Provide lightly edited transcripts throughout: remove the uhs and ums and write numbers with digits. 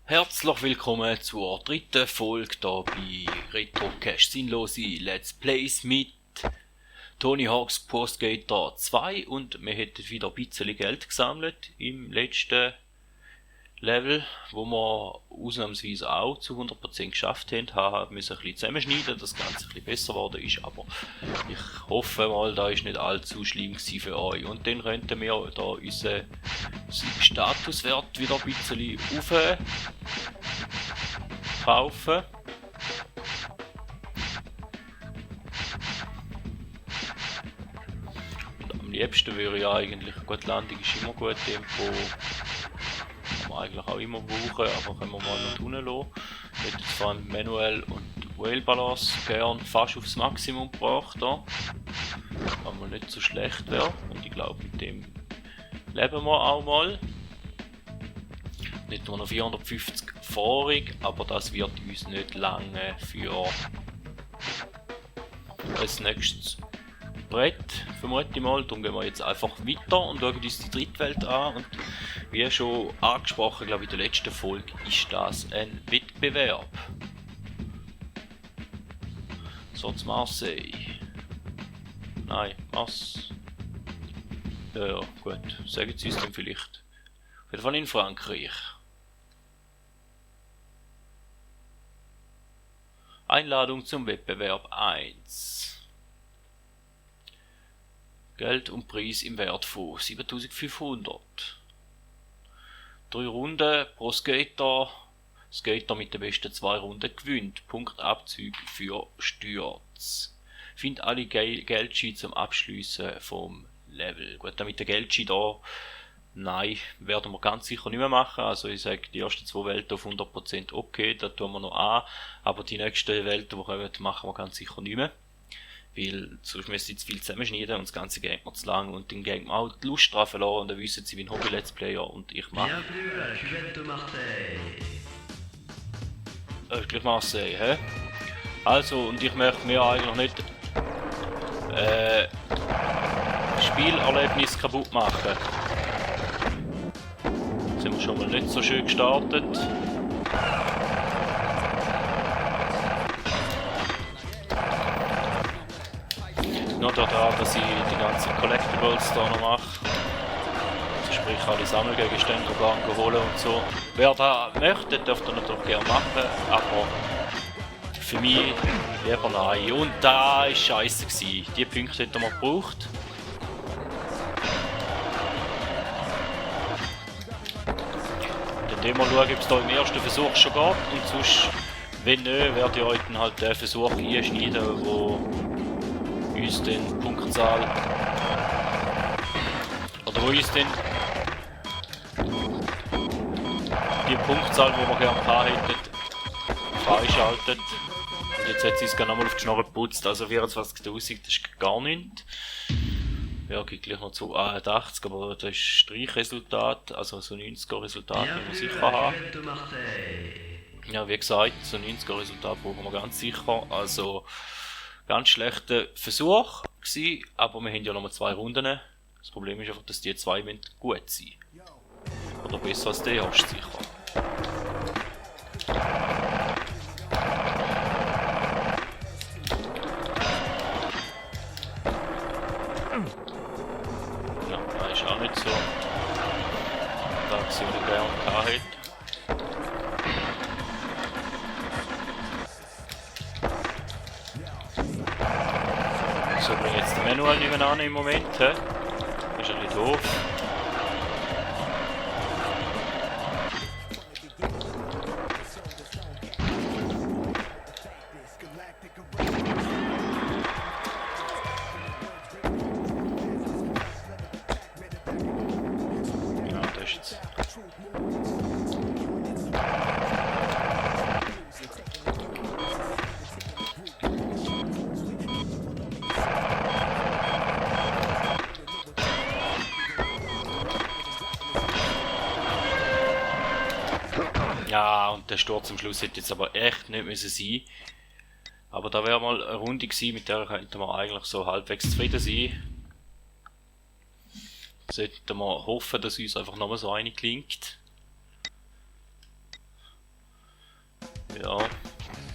Herzlich willkommen zur dritten Folge hier bei Retrocast Sinnlose Let's Plays mit Tony Hawk's Pro Skater 2 und wir hätten wieder ein bisschen Geld gesammelt im letzten Level, wo wir ausnahmsweise auch zu 100% geschafft haben. Wir müssen ein bisschen zusammenschneiden, dass das Ganze ein bisschen besser geworden ist, aber ich hoffe mal, da ist nicht allzu schlimm für euch. Und dann könnten wir da unseren Statuswert wieder ein bisschen aufkaufen. Und am liebsten würde ich eigentlich, gut, Landung ist immer gut, Tempo kann man eigentlich auch immer brauchen, aber können wir mal noch unten lassen. Ich hätte jetzt vor allem Manual und Whale Balance gern fast aufs Maximum gebracht, da. Wenn man nicht so schlecht wäre, und ich glaube mit dem leben wir auch mal. Nicht nur noch 450 Erfahrung, aber das wird uns nicht lange für das nächste Brett, vermute ich mal. Darum gehen wir jetzt einfach weiter und schauen uns die Drittwelt an. Und wie schon angesprochen, glaube ich, in der letzten Folge, ist das ein Wettbewerb. So, zu Marseille. Nein, was? Ja, gut. Sagen Sie es dann vielleicht. Auf jeden Fall in Frankreich. Einladung zum Wettbewerb 1. Geld und Preis im Wert von 7500. 3 Runden pro Skater. Skater mit den besten 2 Runden gewinnt. Punktabzug für Stürz. Find alle Geldschiene zum Abschliessen vom Level. Gut, damit der Geldschiene da, nein, werden wir ganz sicher nicht mehr machen. Also ich sage, die ersten 2 Welten auf 100% okay, da tun wir noch an. Aber die nächsten Welten, die kommen, machen wir ganz sicher nicht mehr. Weil sonst müssen sie zu viel zusammenschneiden und das Ganze geht mir zu lang. Und dann geht mir auch die Lust drauf verloren und dann wissen sie, wie ein Hobby-Let's Player und ich mache. Gleich Marseille, hä? Also, und ich möchte mir eigentlich nicht Spielerlebnis kaputt machen. Jetzt sind wir schon mal nicht so schön gestartet. Nur daran, dass ich die ganzen Collectibles da noch mache. Also sprich alle Sammelgegenstände holen und so. Wer da möchte, dürfte natürlich gerne machen, aber für mich lieber nein. Und da war scheiße gewesen. Die Punkte hätten wir gebraucht. Dann mal schauen, ob es da im ersten Versuch schon geht. Und sonst, wenn nicht, werde ich euch dann halt den Versuch einschneiden, wo uns den Punktzahl oder wo uns den die Punktzahl, die wir gerne gehabt hätten, freischaltet. Und jetzt hat sie es nochmal auf die Schnorre geputzt, also 24.000, das ist gar nichts. Ja, geht gleich noch zu 81, aber das ist Streichresultat, also so 90er Resultat werden wir sicher haben. Ja, wie gesagt, so 90er Resultat brauchen wir ganz sicher, also ganz schlechter Versuch gewesen, aber wir haben ja nochmal 2 Runden. Das Problem ist einfach, dass die 2 gut sein. Oder besser als der hast du sicher. Ja, das ist auch nicht so. Die Aktion, die gerne gehabt hätte. So, bringe jetzt den Manual nicht mehr an im Moment. He? Das ist ein bisschen doof. Ja, das ist jetzt. Ja, und der Sturz am Schluss hätte jetzt aber echt nicht müssen sein. Aber da wäre mal eine Runde gewesen, mit der könnten wir eigentlich so halbwegs zufrieden sein. Sollten wir hoffen, dass uns einfach nochmal so eine klingt. Ja,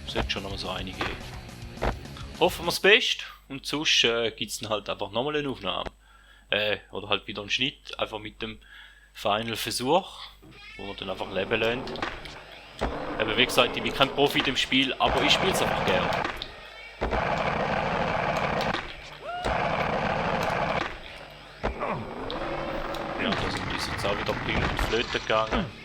sollte schon noch mal so einige geben. Hoffen wir das Beste und sonst gibt es dann halt einfach nochmal eine Aufnahme. Oder halt wieder einen Schnitt, einfach mit dem Final Versuch, wo man dann einfach leben lernt. Aber wie gesagt, ich bin kein Profi in dem Spiel, aber ich spiele es einfach gerne. Ja, da sind die jetzt auch wieder Punkte flöten gegangen.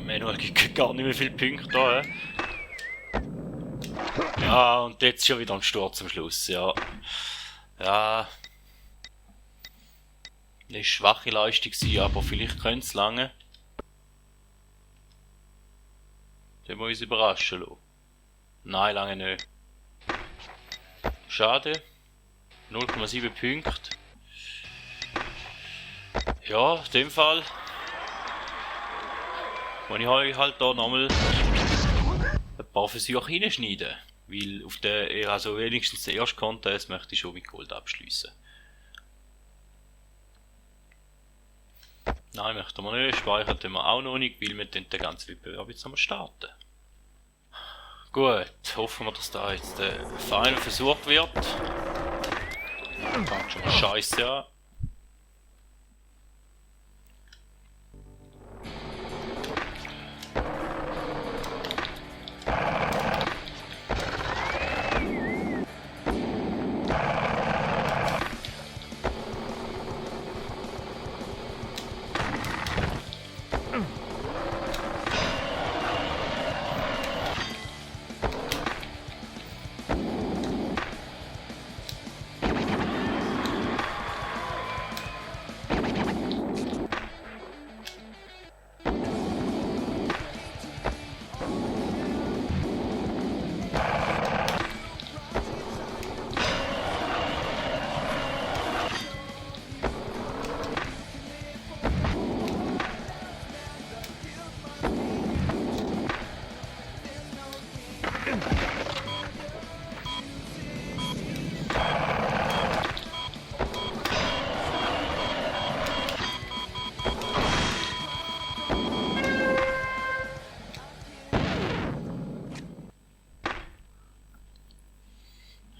Manuel gibt gar nicht mehr viele Punkte da. Ja, und jetzt schon wieder ein Sturz am Schluss, ja. Ja. Das war schwache Leistung, aber vielleicht könnte es lange. Den muss uns überraschen lassen. Nein, lange nicht. Schade. 0,7 Punkte. Ja, in dem Fall. Wenn ich halt da nochmal ein paar Versuche hineinschneiden. Weil auf der, also wenigstens den ersten Contest möchte ich schon mit Gold abschließen. Nein, möchten wir nicht. Speichern tun wir auch noch nicht, weil wir den ganzen Wettbewerb jetzt nochmal starten. Gut, hoffen wir, dass da jetzt der Final Versuch wird. Fängt schon mal scheiße an.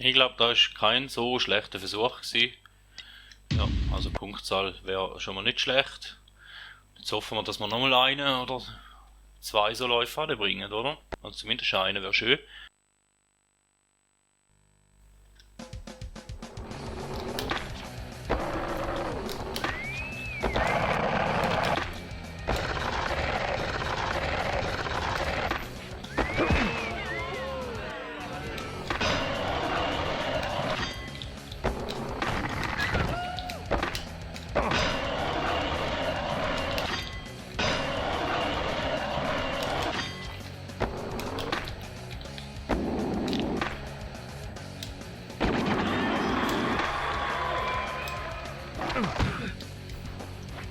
Ich glaube, da ist kein so schlechter Versuch gewesen. Ja, also Punktzahl wäre schon mal nicht schlecht. Jetzt hoffen wir, dass wir nochmal einen oder zwei so Läufe anbringen, oder? Also zumindest einen wäre schön.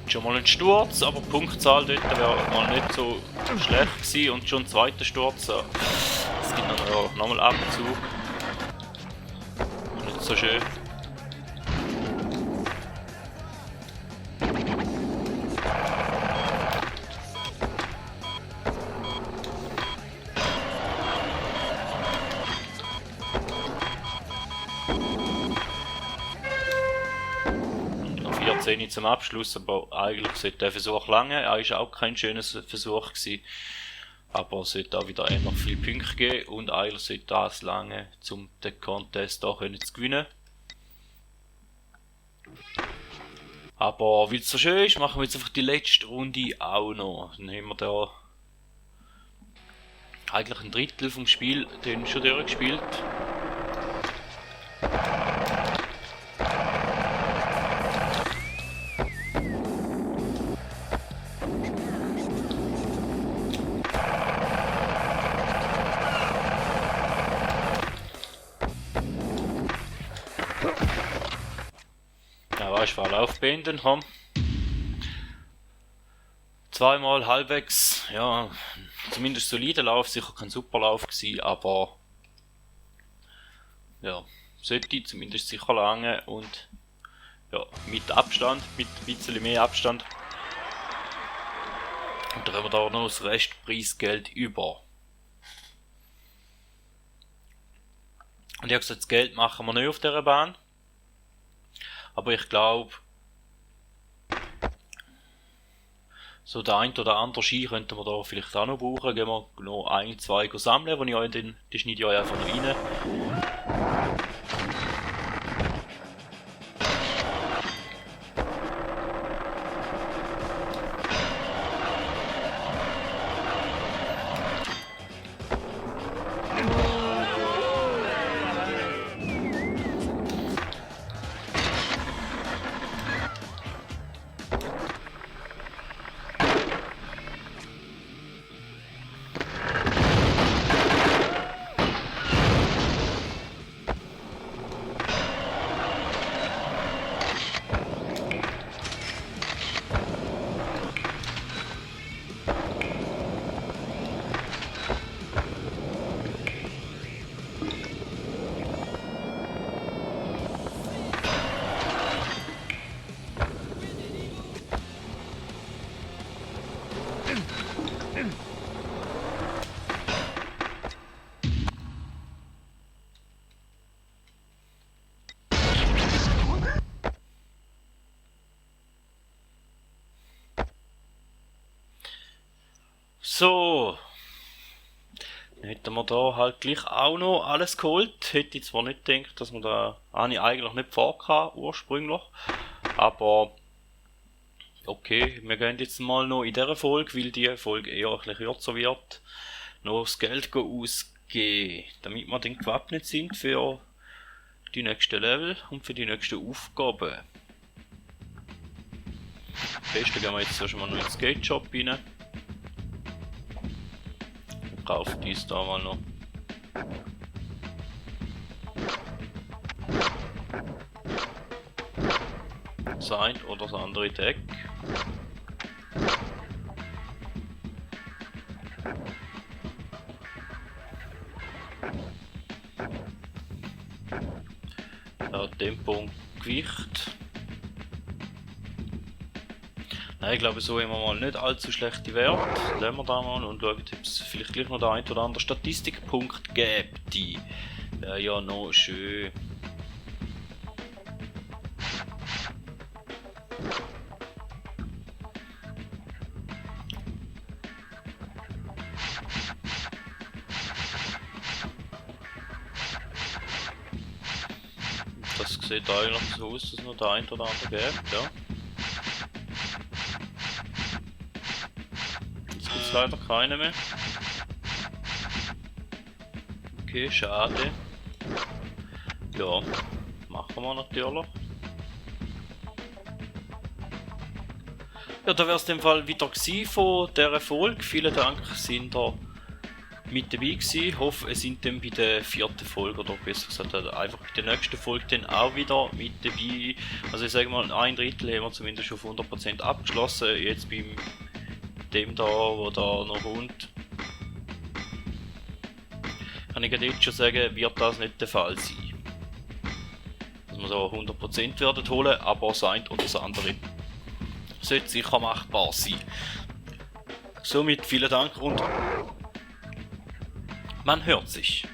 Schon mal ein Sturz, aber die Punktzahl dort wäre mal nicht so schlecht gewesen und schon ein zweiter Sturz. Es gibt noch nochmal Abzug. Nicht so schön. Noch 14 zum Abschluss, aber eigentlich sollte der Versuch lange. Er war auch kein schöner Versuch gewesen. Aber es sollte auch wieder noch viele Punkte geben und eigentlich sollte das lange, um den Contest auch zu gewinnen. Aber weil es so schön ist, machen wir jetzt einfach die letzte Runde auch noch. Dann haben wir da eigentlich ein Drittel vom Spiel den schon durchgespielt. Ja, weißt du, Lauf beenden haben. Zweimal halbwegs, ja, zumindest solider Lauf, sicher kein super Lauf gewesen, aber ja, sollte zumindest sicher lange und ja, mit Abstand, mit ein bisschen mehr Abstand. Und dann haben wir da noch das Restpreisgeld über. Und ich habe gesagt, das Geld machen wir nicht auf dieser Bahn. Aber ich glaube, so der ein oder andere Ski könnten wir da vielleicht auch noch brauchen. Gehen wir noch ein, zwei sammeln, wo ich euch den, die schneide ich euch einfach noch rein. So, dann hätten wir da halt gleich auch noch alles geholt. Hätte ich zwar nicht gedacht, dass man da habe ich eigentlich nicht vorgehabt, ursprünglich, aber okay, wir gehen jetzt mal noch in dieser Folge, weil die Folge eher ein bisschen kürzer wird, noch das Geld ausgeben, damit wir dann gewappnet sind für die nächsten Level und für die nächsten Aufgaben. Am besten gehen wir jetzt erst mal noch in den Skate Shop rein. Kaufen dies da mal noch. Das eine oder das andere Deck. Ja, Tempo und Gewicht. Nein, ich glaube, so haben wir mal nicht allzu schlechte Werte. Lassen wir da mal und schauen, ob es vielleicht gleich noch der ein oder andere Statistikpunkt gibt. Die wäre ja noch schön. Das sieht eigentlich so aus, dass noch der ein oder andere gibt, ja. Leider keine mehr. Okay, schade. Ja, machen wir natürlich. Ja, da wäre es in dem Fall wieder gewesen von dieser Folge. Vielen Dank, sind ihr mit dabei gewesen. Ich hoffe, ihr seid dann bei der 4. Folge oder besser gesagt einfach bei der nächsten Folge dann auch wieder mit dabei. Also ich sage mal, ein Drittel haben wir zumindest auf 100% abgeschlossen. Jetzt beim dem da, wo da noch kommt, kann ich jetzt schon sagen, wird das nicht der Fall sein. Dass wir so 100% werden holen, aber das eine oder das andere sollte sicher machbar sein. Somit vielen Dank und man hört sich.